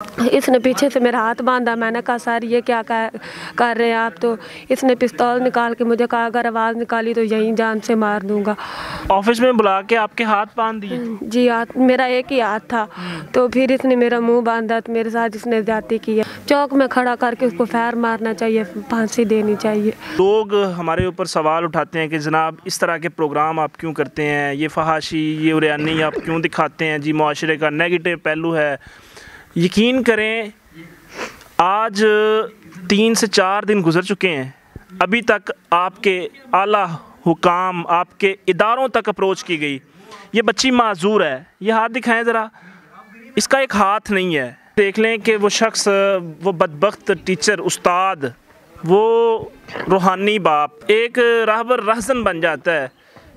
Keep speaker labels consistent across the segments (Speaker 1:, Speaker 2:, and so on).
Speaker 1: इसने पीछे से मेरा हाथ बांधा। मैंने कहा सर ये क्या कर रहे हैं आप? तो इसने पिस्तौल निकाल के मुझे कहा अगर आवाज़ निकाली तो यहीं जान से मार दूंगा।
Speaker 2: ऑफिस में बुला के आपके हाथ बांध दिए?
Speaker 1: जी हाथ, मेरा एक ही हाथ था। तो फिर इसने मेरा मुंह बांधा, तो मेरे साथ इसने ज्यादती की है। चौक में खड़ा करके उसको फायर मारना चाहिए, फांसी देनी चाहिए।
Speaker 2: लोग हमारे ऊपर सवाल उठाते हैं कि जनाब इस तरह के प्रोग्राम आप क्यों करते हैं, ये फहाशी ये उरियानी आप क्यों दिखाते हैं जी, मुआशरे का नेगेटिव पहलू है। यकीन करें आज 3 से 4 दिन गुजर चुके हैं, अभी तक आपके आला हुकाम आपके इदारों तक अप्रोच की गई। ये बच्ची माजूर है, ये हाथ दिखाएं ज़रा, इसका एक हाथ नहीं है। देख लें कि वो शख्स, वो बदबख्त टीचर उस्ताद, वो रूहानी बाप एक रहबर रहज़न बन जाता है।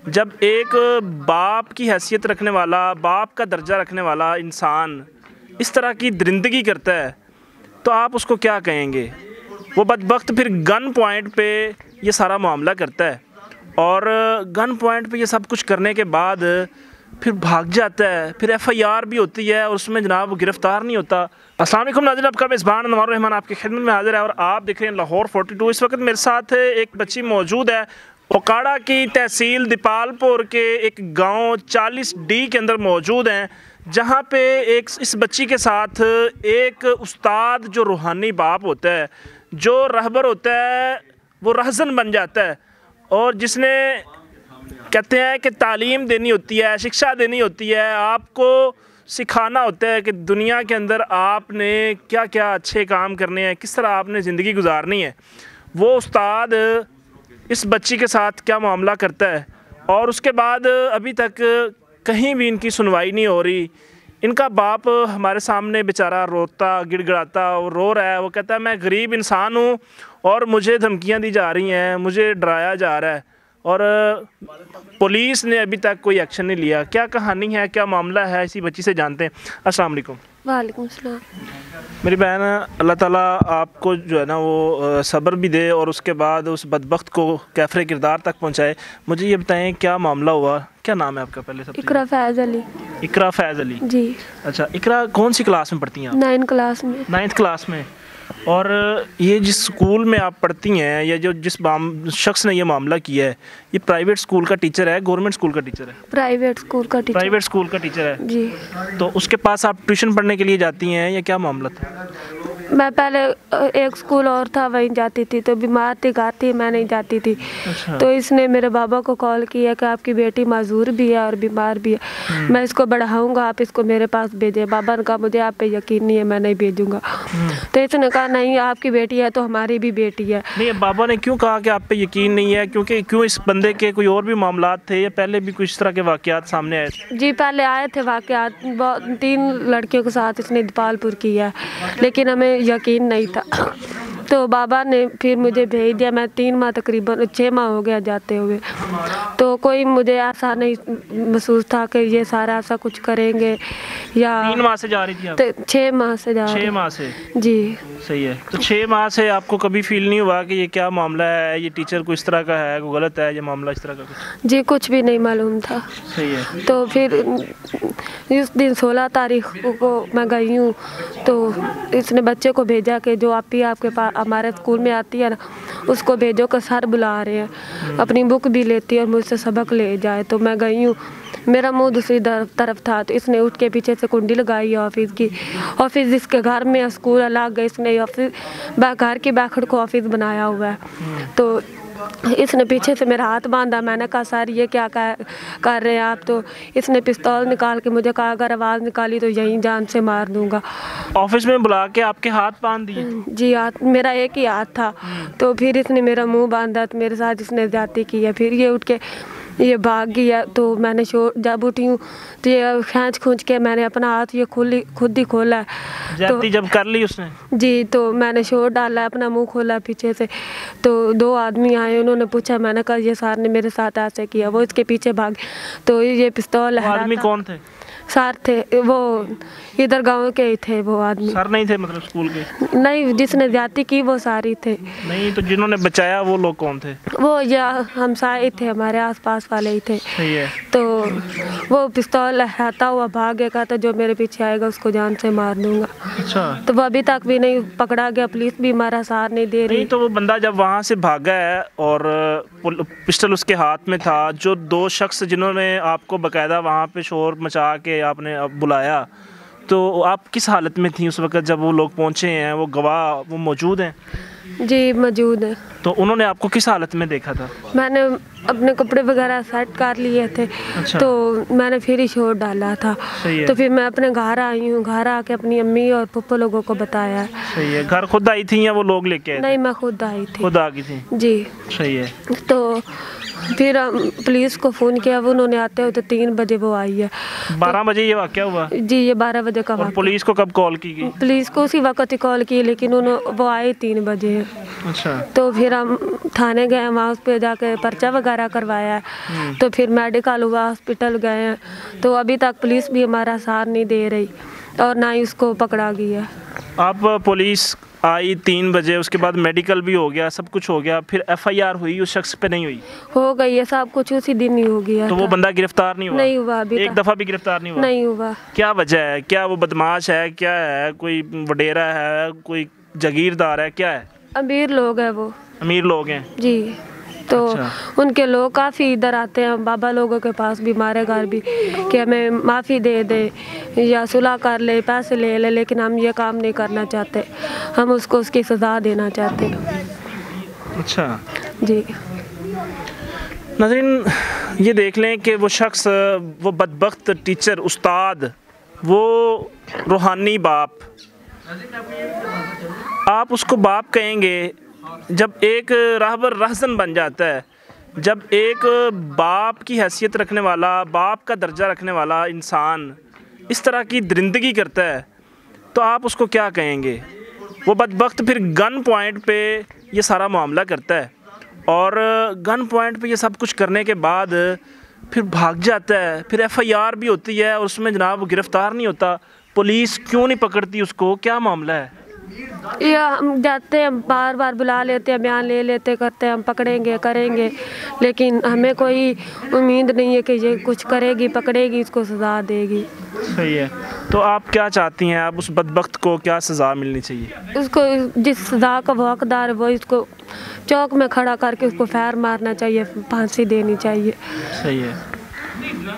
Speaker 2: जब एक बाप की हैसियत रखने वाला, बाप का दर्जा रखने वाला इंसान इस तरह की दरिंदगी करता है तो आप उसको क्या कहेंगे। वो बदबख्त फिर गन पॉइंट पे ये सारा मामला करता है और गन पॉइंट पे ये सब कुछ करने के बाद फिर भाग जाता है। फिर FIR भी होती है और उसमें जनाब वो गिरफ़्तार नहीं होता। अस्सलाम वालेकुम नाज़रीन, आपका मेज़बान अनवार रहमान आपकी खिदमत में हाज़िर है और आप देख रहे हैं लाहौर 42। इस वक्त मेरे साथ एक बच्ची मौजूद है ओकाड़ा की तहसील दीपालपुर के एक गाँव 40D के अंदर मौजूद हैं, जहाँ पे इस बच्ची के साथ एक उस्ताद जो रूहानी बाप होता है, जो रहबर होता है, वो रहज़न बन जाता है और जिसने कहते हैं कि तालीम देनी होती है, शिक्षा देनी होती है, आपको सिखाना होता है कि दुनिया के अंदर आपने क्या क्या अच्छे काम करने हैं, किस तरह आपने ज़िंदगी गुजारनी है। वो उस्ताद इस बच्ची के साथ क्या मामला करता है और उसके बाद अभी तक कहीं भी इनकी सुनवाई नहीं हो रही। इनका बाप हमारे सामने बेचारा रोता गिड़गिड़ाता और रो रहा है। वो कहता है मैं गरीब इंसान हूँ और मुझे धमकियाँ दी जा रही हैं, मुझे डराया जा रहा है और पुलिस ने अभी तक कोई एक्शन नहीं लिया। क्या कहानी है, क्या मामला है, इसी बच्ची से जानते हैं। अस्सलाम वालेकुम।
Speaker 1: वालेकुम सलाम।
Speaker 2: मेरी बहन, अल्लाह ताला आपको जो है ना वो सब्र भी दे और उसके बाद उस बदबख्त को कैफरे किरदार तक पहुंचाए। मुझे ये बताएं क्या मामला हुआ, क्या नाम है आपका? पहले सबसे
Speaker 1: इकरा फैज़ अली।
Speaker 2: इकरा फैज़ अली
Speaker 1: जी।
Speaker 2: अच्छा, इकरा कौन सी क्लास में पढ़ती हैं आप?
Speaker 1: 9th क्लास में।
Speaker 2: 9th क्लास में। और ये जिस स्कूल में आप पढ़ती हैं या जो जिस शख्स ने ये मामला किया है, ये प्राइवेट स्कूल का टीचर है, गवर्नमेंट स्कूल का टीचर है?
Speaker 1: प्राइवेट स्कूल का टीचर।
Speaker 2: प्राइवेट स्कूल का टीचर है
Speaker 1: जी।
Speaker 2: तो उसके पास आप ट्यूशन पढ़ने के लिए जाती हैं या क्या मामला था?
Speaker 1: मैं पहले एक स्कूल और था वहीं जाती थी, तो बीमार थी, घर थी, मैं नहीं जाती थी।
Speaker 2: अच्छा।
Speaker 1: तो इसने मेरे बाबा को कॉल किया कि आपकी बेटी माजूर भी है और बीमार भी है, मैं इसको बढ़ाऊंगा, आप इसको मेरे पास भेजें। बाबा ने कहा मुझे आप पे यकीन नहीं है, मैं नहीं भेजूंगा। तो इसने कहा नहीं, आपकी बेटी है तो हमारी भी बेटी है।
Speaker 2: नहीं, बाबा ने क्यों कहा कि आप पे यकीन नहीं है? क्योंकि क्यों इस बंदे के कोई और भी मामलात थे या पहले भी कुछ इस तरह के वाक़यात सामने आए थे?
Speaker 1: जी पहले आए थे वाक़यात, 3 लड़कियों के साथ इसने दीपालपुर किया, लेकिन हमें यकीन नहीं था। तो बाबा ने फिर मुझे भेज दिया। मैं 3 माह तकरीबन 6 माह हो गया जाते हुए, तो कोई मुझे ऐसा नहीं महसूस था कि ये सारा ऐसा कुछ करेंगे या
Speaker 2: 3 माह से जा रही थी आप?
Speaker 1: तो 6 माह से जा
Speaker 2: 6 माह से।
Speaker 1: जी
Speaker 2: सही है। तो 6 माह से आपको कभी फील नहीं हुआ कि ये क्या मामला है, ये टीचर को इस तरह का है, को गलत है, ये मामला इस तरह का कुछ?
Speaker 1: जी कुछ भी नहीं मालूम था।
Speaker 2: सही है।
Speaker 1: तो फिर इस दिन 16 तारीख को मैं गई हूँ, तो इसने बच्चे को भेजा कि जो आप ही आपके पास हमारे स्कूल में आती है ना, उसको भेजो कि सर बुला रहे हैं, अपनी बुक भी लेती है और मुझसे सबक ले जाए। तो मैं गई हूँ, मेरा मुंह दूसरी तरफ था, तो इसने उठ के पीछे से कुंडी लगाई है ऑफिस की। ऑफिस जिसके घर में स्कूल अलग है, इसने ऑफिस घर की बैखड़ को ऑफिस बनाया हुआ है। तो इसने पीछे से मेरा हाथ बांधा। मैंने कहा सर ये क्या कर रहे हैं आप? तो इसने पिस्तौल निकाल के मुझे कहा अगर आवाज़ निकाली तो यहीं जान से मार दूंगा।
Speaker 2: ऑफिस में बुला के आपके हाथ बांध दिए?
Speaker 1: जी हाथ, मेरा एक ही हाथ था। तो फिर इसने मेरा मुंह बांधा, तो मेरे साथ इसने ज्यादती की है। फिर ये उठ के ये भाग गया। तो मैंने जब उठी हूँ तो ये खींच के मैंने अपना हाथ ये खुद ही खोला है। तो
Speaker 2: जब कर ली उसने?
Speaker 1: जी, तो मैंने शोर डाला, अपना मुंह खोला पीछे से। तो 2 आदमी आए, उन्होंने पूछा, मैंने कहा ये सर ने मेरे साथ ऐसे किया। वो इसके पीछे भाग, तो ये पिस्तौल
Speaker 2: आदमी कौन थे?
Speaker 1: सर थे वो, इधर गांव के ही थे वो आदमी।
Speaker 2: सर नहीं थे मतलब स्कूल के?
Speaker 1: नहीं, जिसने ज्यादती की वो सारी थे।
Speaker 2: नहीं, तो जिन्होंने बचाया वो लोग कौन थे?
Speaker 1: वो या हमसाए थे, हमारे आसपास वाले ही थे।
Speaker 2: सही है।
Speaker 1: तो वो पिस्तौल लहराता हुआ भागेगा तो जो मेरे पीछे आएगा उसको जान से मार दूंगा।
Speaker 2: अच्छा।
Speaker 1: तो वो अभी तक भी नहीं पकड़ा गया, पुलिस भी हमारा साथ नहीं दे रही।
Speaker 2: नहीं, तो वो बंदा जब वहाँ से भागा है और पिस्टल उसके हाथ में था, जो दो शख्स जिन्होंने आपको बकायदा वहाँ पे शोर मचा के आपने बुलाया, तो आप किस हालत में थी उस वक्त जब वो लोग पहुँचे हैं? वो गवाह वो मौजूद हैं?
Speaker 1: जी मौजूद है।
Speaker 2: तो उन्होंने आपको किस हालत में देखा था?
Speaker 1: मैंने अपने कपड़े वगैरह सेट कर लिए थे।
Speaker 2: अच्छा।
Speaker 1: तो मैंने फिर ही शोर डाला था।
Speaker 2: सही है।
Speaker 1: तो फिर मैं अपने घर आई हूँ, घर आके अपनी अम्मी और पप्पा लोगों को बताया।
Speaker 2: सही है। घर खुद आई थी या वो लोग लेके आए थे?
Speaker 1: नहीं, मैं खुद आई थी।
Speaker 2: खुद आ गई थी?
Speaker 1: जी।
Speaker 2: सही है।
Speaker 1: तो फिर पुलिस को फ़ोन किया, वो उन्होंने आते हुए तो 3 बजे वो आई है।
Speaker 2: 12 बजे ये वाक़या हुआ?
Speaker 1: जी, ये 12 बजे का
Speaker 2: और
Speaker 1: वाक़या।
Speaker 2: पुलिस को कब कॉल की गई?
Speaker 1: पुलिस को उसी वक्त ही कॉल की, लेकिन वो आए 3 बजे।
Speaker 2: अच्छा।
Speaker 1: तो फिर हम थाने गए, वहाँ उस पर जाके पर्चा वगैरह करवाया है। तो फिर मेडिकल हुआ, हॉस्पिटल गए हैं। तो अभी तक पुलिस भी हमारा साथ नहीं दे रही और ना ही उसको पकड़ा गया।
Speaker 2: आप पुलिस आई 3 बजे, उसके बाद मेडिकल भी हो गया, सब कुछ हो गया, फिर FIR हुई उस शख्स पे नहीं हुई?
Speaker 1: हो गई है, सब कुछ उसी दिन ही हो गया।
Speaker 2: तो वो बंदा गिरफ्तार नहीं हुआ?
Speaker 1: नहीं हुआ अभी
Speaker 2: एक दफ़ा भी गिरफ्तार नहीं हुआ?
Speaker 1: नहीं हुआ। क्या
Speaker 2: वजह है? क्या वो बदमाश है? क्या है? कोई वडेरा है? कोई जागीरदार है? क्या है?
Speaker 1: अमीर लोग हैं वो।
Speaker 2: अमीर लोग हैं
Speaker 1: जी। तो
Speaker 2: अच्छा।
Speaker 1: उनके लोग काफ़ी इधर आते हैं बाबा लोगों के पास भी, हमारे घर भी, कि हमें माफ़ी दे दे या सुलह कर ले, पैसे ले ले, लेकिन हम ये काम नहीं करना चाहते, हम उसको उसकी सज़ा देना चाहते हैं।
Speaker 2: अच्छा
Speaker 1: जी।
Speaker 2: नाज़रीन, ये देख लें कि वो शख्स, वो बदबख्त टीचर, उस्ताद, वो रूहानी बाप, आप उसको बाप कहेंगे जब एक राहबर रहज़न बन जाता है, जब एक बाप की हैसियत रखने वाला, बाप का दर्जा रखने वाला इंसान इस तरह की दरिंदगी करता है, तो आप उसको क्या कहेंगे? वो बदबख्त फिर गन पॉइंट पे ये सारा मामला करता है और गन पॉइंट पे ये सब कुछ करने के बाद फिर भाग जाता है। फिर FIR भी होती है और उसमें जनाब वो गिरफ़्तार नहीं होता। पुलिस क्यों नहीं पकड़ती उसको? क्या मामला है?
Speaker 1: या हम जाते हैं, बार बार बुला लेते हैं, बयान ले लेते करते हैं, हम पकड़ेंगे करेंगे, लेकिन हमें कोई उम्मीद नहीं है कि ये कुछ करेगी, पकड़ेगी, इसको सज़ा देगी।
Speaker 2: सही है। तो आप क्या चाहती हैं? आप उस बदबख्त को क्या सज़ा मिलनी चाहिए?
Speaker 1: उसको जिस सज़ा का वो हकदार है वो इसको चौक में खड़ा करके उसको फैर मारना चाहिए, फांसी देनी चाहिए।
Speaker 2: सही है।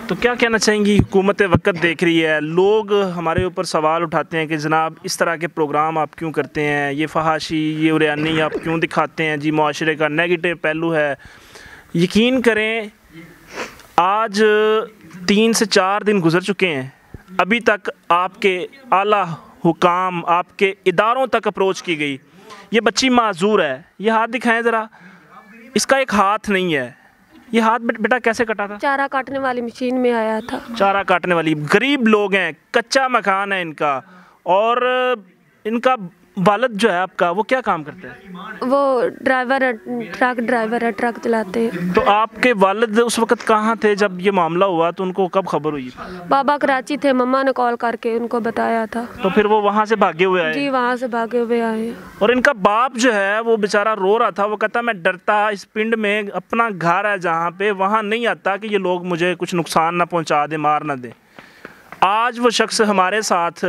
Speaker 2: तो क्या कहना चाहेंगी? हुकूमत वक्त देख रही है, लोग हमारे ऊपर सवाल उठाते हैं कि जनाब इस तरह के प्रोग्राम आप क्यों करते हैं, ये फहाशी, ये उरियानी आप क्यों दिखाते हैं? जी, मुआशरे का नेगेटिव पहलू है। यकीन करें, आज 3 से 4 दिन गुजर चुके हैं, अभी तक आपके आला हुकाम, आपके इदारों तक अप्रोच की गई। ये बच्ची माजूर है, ये हाथ दिखाएं ज़रा, इसका एक हाथ नहीं है। ये हाथ बेटा कैसे कटा था?
Speaker 1: चारा काटने वाली मशीन में आया था। चारा
Speaker 2: काटने वाली, गरीब लोग हैं, कच्चा मकान है इनका, और इनका वालिद जो है आपका, वो क्या काम करते हैं?
Speaker 1: वो ड्राइवर है, ट्रक ड्राइवर है, ट्रक चलाते हैं।
Speaker 2: तो आपके वालिद उस वक्त कहाँ थे जब ये मामला हुआ? तो उनको कब खबर हुई?
Speaker 1: बाबा कराची थे, मम्मा ने कॉल करके उनको बताया था।
Speaker 2: तो फिर वो वहाँ से भागे हुए आए?
Speaker 1: जी, वहाँ से भागे हुए आए।
Speaker 2: और इनका बाप जो है वो बेचारा रो रहा था, वो कहता मैं डरता, इस पिंड में अपना घर है जहाँ पे, वहाँ नहीं आता कि ये लोग मुझे कुछ नुकसान ना पहुँचा दे, मार ना दे। आज वो शख्स हमारे साथ,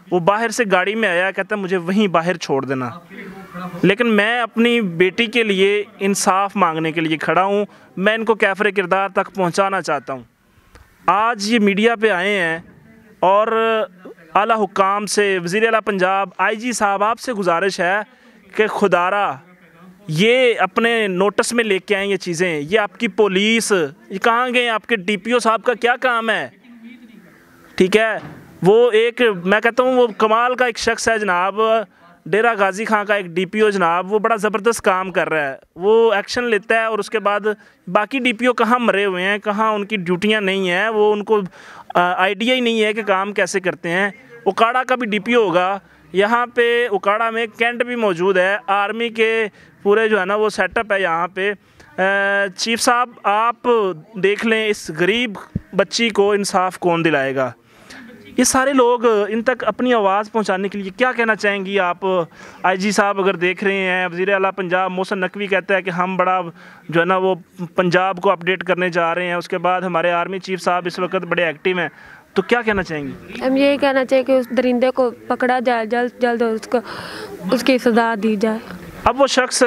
Speaker 2: वो बाहर से गाड़ी में आया, कहता मुझे वहीं बाहर छोड़ देना, लेकिन मैं अपनी बेटी के लिए इंसाफ मांगने के लिए खड़ा हूँ, मैं इनको कैफरे किरदार तक पहुँचाना चाहता हूँ। आज ये मीडिया पे आए हैं और आला हुकाम से, वज़ीर आला पंजाब, IG साहब, आपसे गुजारिश है कि खुदारा ये अपने नोटिस में लेके आएँ ये चीज़ें। ये आपकी पुलिस, ये कहाँ गए? आपके DPO साहब का क्या काम है? ठीक है, वो एक, मैं कहता हूँ वो कमाल का एक शख्स है जनाब, डेरा गाजी खां का एक DPO जनाब, वो बड़ा ज़बरदस्त काम कर रहा है, वो एक्शन लेता है और उसके बाद बाकी DPO कहाँ मरे हुए हैं, कहाँ उनकी ड्यूटियाँ नहीं हैं, वो उनको आइडिया ही नहीं है कि काम कैसे करते हैं। उकाड़ा का भी DPO होगा, यहाँ पे उकाड़ा में कैंट भी मौजूद है, आर्मी के पूरे जो है ना वो सेटअप है यहाँ पे। चीफ साहब, आप देख लें, इस गरीब बच्ची को इंसाफ कौन दिलाएगा? ये सारे लोग इन तक अपनी आवाज़ पहुंचाने के लिए क्या कहना चाहेंगी आप? आईजी साहब अगर देख रहे हैं, वज़ीर आला पंजाब मोहसिन नकवी कहता है कि हम बड़ा जो है ना वो पंजाब को अपडेट करने जा रहे हैं, उसके बाद हमारे आर्मी चीफ साहब इस वक्त बड़े एक्टिव हैं, तो क्या कहना चाहेंगी?
Speaker 1: हम यही कहना चाहिए कि उस दरिंदे को पकड़ा जाए जल्द जल्द और उसको उसकी सज़ा दी जाए।
Speaker 2: अब वो शख्स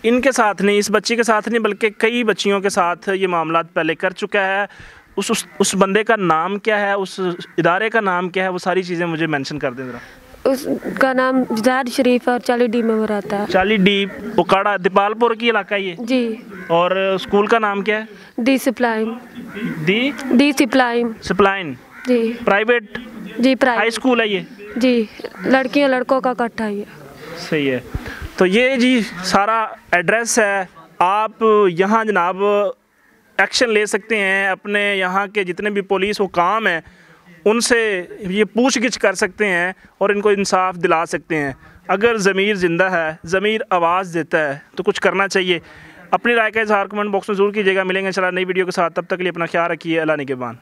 Speaker 2: इनके साथ नहीं, इस बच्ची के साथ नहीं, बल्कि कई बच्चियों के साथ ये मामला पहले कर चुका है। उस बंदे का नाम क्या है, उस इदारे का नाम क्या है, वो सारी चीज़ें मुझे मेंशन कर दें ज़रा।
Speaker 1: उसका नाम जैद शरीफ और 40 डी में वो रहता है।
Speaker 2: 40 डी उकाड़ा दीपालपुर की इलाका ये
Speaker 1: जी।
Speaker 2: और स्कूल का नाम क्या है?
Speaker 1: दी सिप्लाइन। दी सिप्लाइन।
Speaker 2: सिप्लाइन
Speaker 1: जी।
Speaker 2: प्राइवेट?
Speaker 1: जी प्राइवेट
Speaker 2: हाई स्कूल है ये?
Speaker 1: जी, लड़कियों लड़कों का इकट्ठा ही है।
Speaker 2: सही है। तो ये जी सारा एड्रेस है, आप यहाँ जनाब एक्शन ले सकते हैं। अपने यहाँ के जितने भी पुलिस वो काम है उनसे ये पूछगिछ कर सकते हैं और इनको इंसाफ दिला सकते हैं। अगर ज़मीर ज़िंदा है, ज़मीर आवाज़ देता है तो कुछ करना चाहिए। अपनी राय का इज़हार कमेंट बॉक्स में ज़रूर कीजिएगा। मिलेंगे इंशाल्लाह नई वीडियो के साथ, तब तक के लिए अपना ख्याल रखिए। अल्लाह निगहबान।